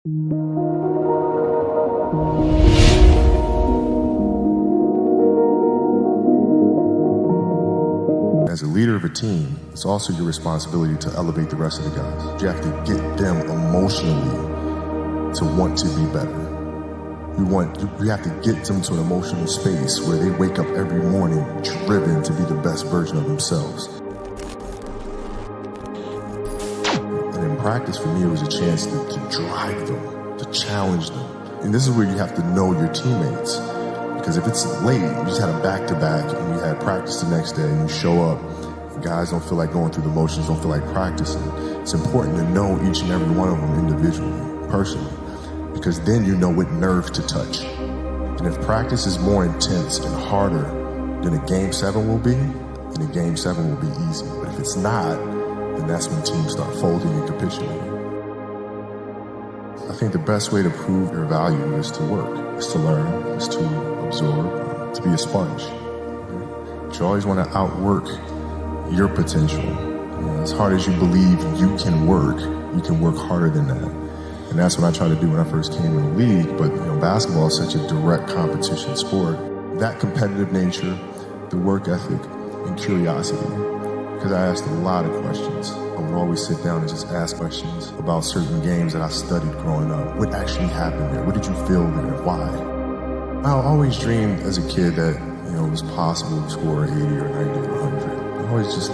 As a leader of a team, it's also your responsibility to elevate the rest of the guys. You have to get them emotionally to want to be better. You have to get them to an emotional space where they wake up every morning driven to be the best version of themselves. And in practice, for me, it was a chance to drive them, to challenge them. And this is where you have to know your teammates. Because if it's late, you just had a back-to-back and you had practice the next day and you show up, and guys don't feel like going through the motions, don't feel like practicing. It's important to know each and every one of them individually, personally, because then you know what nerve to touch. And if practice is more intense and harder than a Game 7 will be, then a Game 7 will be easy. But if it's not, then that's when teams start folding and capitulating. I think the best way to prove your value is to work, is to learn, is to absorb, to be a sponge. You always want to outwork your potential. As hard as you believe you can work harder than that. And that's what I tried to do when I first came in the league. But basketball is such a direct competition sport. That competitive nature, the work ethic, and curiosity. Because I asked a lot of questions. I would always sit down and just ask questions about certain games that I studied growing up. What actually happened there? What did you feel there? Why? I always dreamed as a kid that it was possible to score 80 or 90 or 100. I always just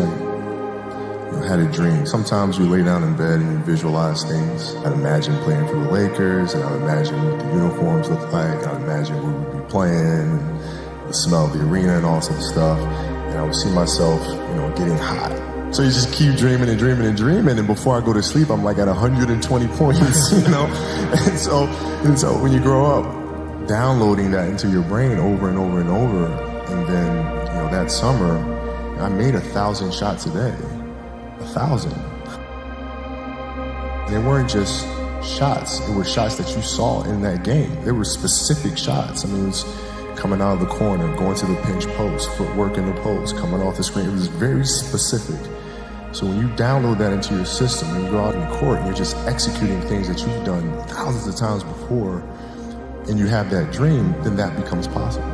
had a dream. Sometimes you lay down in bed and you visualize things. I'd imagine playing for the Lakers, and I'd imagine what the uniforms look like. I'd imagine where we'd be playing, and the smell of the arena and all sorts of stuff. And I would see myself, getting hot. So you just keep dreaming and dreaming and dreaming, and before I go to sleep, I'm like at 120 points, And so when you grow up, downloading that into your brain over and over and over, and then, that summer, I made 1,000 shots a day. 1,000. They weren't just shots. It were shots that you saw in that game. They were specific shots. It was coming out of the corner, going to the pinch post, footwork in the post, coming off the screen. It was very specific. So when you download that into your system and you go out in the court and you're just executing things that you've done thousands of times before, and you have that dream, then that becomes possible.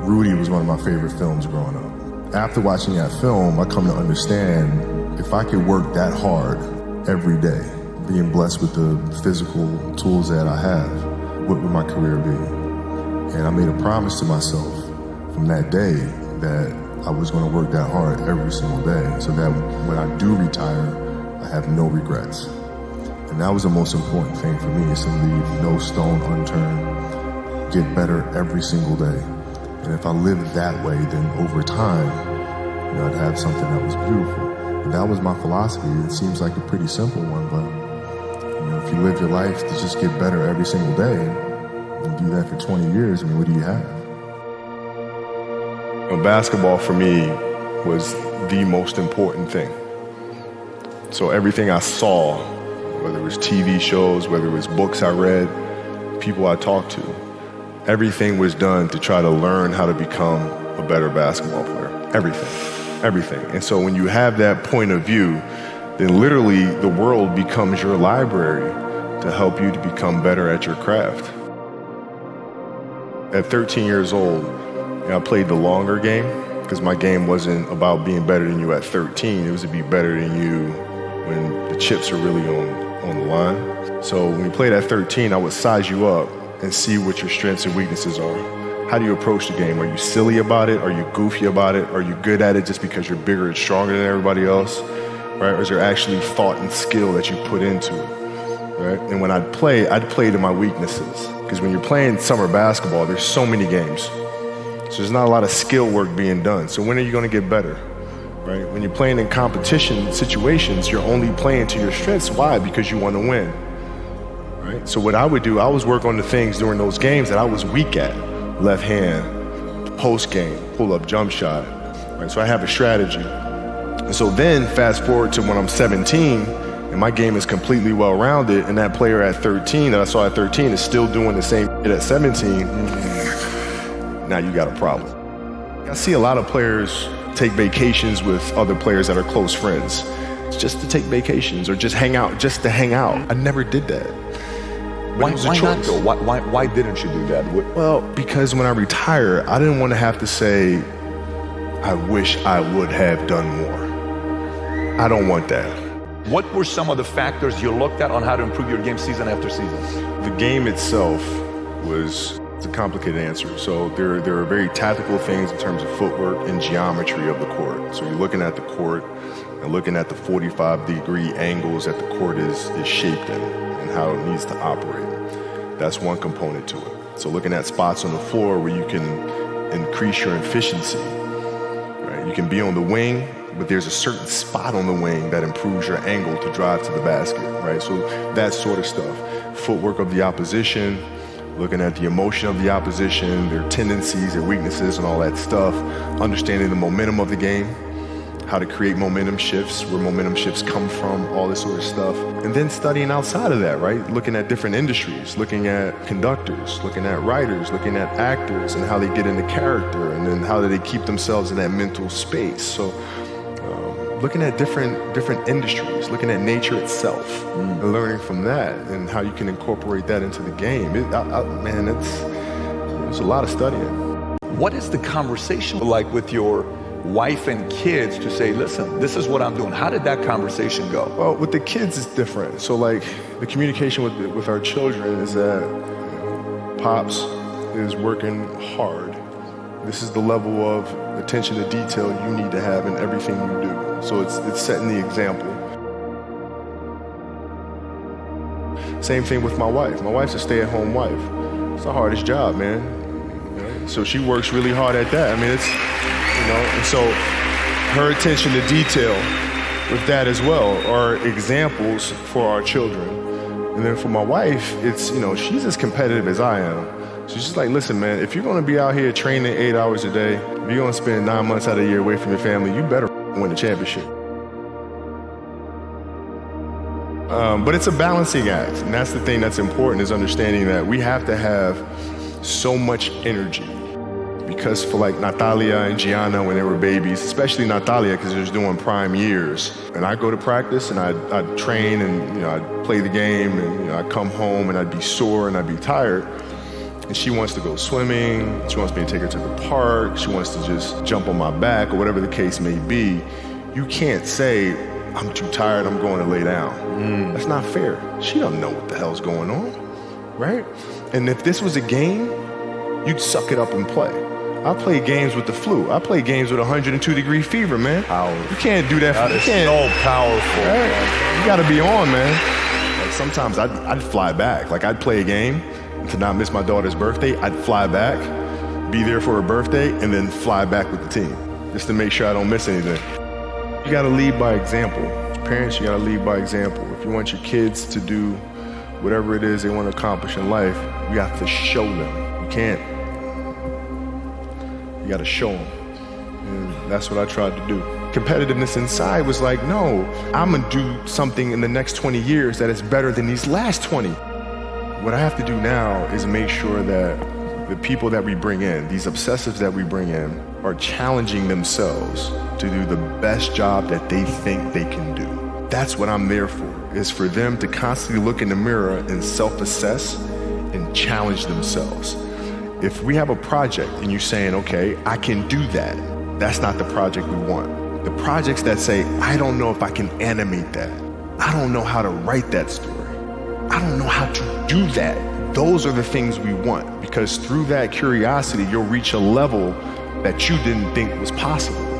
Rudy was one of my favorite films growing up. After watching that film, I come to understand if I could work that hard every day, being blessed with the physical tools that I have, what would my career be? And I made a promise to myself from that day that I was going to work that hard every single day so that when I do retire, I have no regrets. And that was the most important thing for me, is to leave no stone unturned, get better every single day. And if I lived that way, then over time, I'd have something that was beautiful. And that was my philosophy. It seems like a pretty simple one, but if you live your life to just get better every single day, and do that for 20 years, what do you have? Basketball for me was the most important thing. So everything I saw, whether it was TV shows, whether it was books I read, people I talked to, everything was done to try to learn how to become a better basketball player. Everything. And so when you have that point of view, then literally the world becomes your library to help you to become better at your craft. At 13 years old, I played the longer game because my game wasn't about being better than you at 13. It was to be better than you when the chips are really on the line. So when we played at 13, I would size you up and see what your strengths and weaknesses are. How do you approach the game? Are you silly about it? Are you goofy about it? Are you good at it just because you're bigger and stronger than everybody else? Right? Or is there actually thought and skill that you put into it? Right? And when I'd play to my weaknesses. Because when you're playing summer basketball, there's so many games. So there's not a lot of skill work being done. So when are you going to get better? Right? When you're playing in competition situations, you're only playing to your strengths. Why? Because you want to win. Right? So what I would do, I was work on the things during those games that I was weak at. Left hand, post game, pull up jump shot. Right? So I have a strategy. And so then fast forward to when I'm 17 and my game is completely well-rounded, and that player at 13 that I saw at 13 is still doing the same shit at 17, now you got a problem. I see a lot of players take vacations with other players that are close friends. just to take vacations or just hang out, just to hang out. I never did that. Why not though? Why didn't you do that? Well, because when I retire, I didn't want to have to say, I wish I would have done more. I don't want that. What were some of the factors you looked at on how to improve your game season after season? The game itself it's a complicated answer. So there are very tactical things in terms of footwork and geometry of the court. So you're looking at the court and looking at the 45-degree angles that the court is shaped in and how it needs to operate. That's one component to it. So looking at spots on the floor where you can increase your efficiency. Right? You can be on the wing, but there's a certain spot on the wing that improves your angle to drive to the basket, right? So that sort of stuff. Footwork of the opposition, looking at the emotion of the opposition, their tendencies, their weaknesses, and all that stuff. Understanding the momentum of the game, how to create momentum shifts, where momentum shifts come from, all this sort of stuff. And then studying outside of that, right? Looking at different industries, looking at conductors, looking at writers, looking at actors and how they get into character, and then how do they keep themselves in that mental space. So looking at different industries, looking at nature itself, and learning from that and how you can incorporate that into the game. Man, it's a lot of studying. What is the conversation like with your wife and kids to say, listen, this is what I'm doing? How did that conversation go? Well, with the kids, it's different. So like the communication with our children is that Pops is working hard. This is the level of attention to detail you need to have in everything you do. So it's setting the example. Same thing with my wife. My wife's a stay-at-home wife. It's the hardest job, man. You know? So she works really hard at that. I mean, it's, and so her attention to detail with that as well are examples for our children. And then for my wife, it's, she's as competitive as I am. So she's like, listen, man, if you're going to be out here training 8 hours a day, if you're going to spend 9 months out of the year away from your family, you better win the championship. But it's a balancing act. And that's the thing that's important, is understanding that we have to have so much energy. Because for like Natalia and Gianna when they were babies, especially Natalia because they're doing prime years, and I go to practice and I'd train and I'd play the game and I'd come home and I'd be sore and I'd be tired. And she wants to go swimming, she wants me to take her to the park, she wants to just jump on my back or whatever the case may be. You can't say, I'm too tired, I'm going to lay down. That's not fair. She don't know what the hell's going on, right? And if this was a game, you'd suck it up and play. I play games with the flu. I play games with 102-degree fever, man. You can't do that. That is so powerful. Right? You gotta be on, man. Like sometimes I'd fly back. Like I'd play a game to not miss my daughter's birthday. I'd fly back, be there for her birthday, and then fly back with the team just to make sure I don't miss anything. You gotta lead by example. As parents, you gotta lead by example. If you want your kids to do whatever it is they want to accomplish in life, you have to show them. You can't. You gotta show them. And that's what I tried to do. Competitiveness inside was like, no, I'm gonna do something in the next 20 years that is better than these last 20. What I have to do now is make sure that the people that we bring in, these obsessives that we bring in, are challenging themselves to do the best job that they think they can do. That's what I'm there for, is for them to constantly look in the mirror and self-assess and challenge themselves. If we have a project and you're saying, okay, I can do that, that's not the project we want. The projects that say, I don't know if I can animate that. I don't know how to write that story. I don't know how to do that. Those are the things we want, because through that curiosity, you'll reach a level that you didn't think was possible.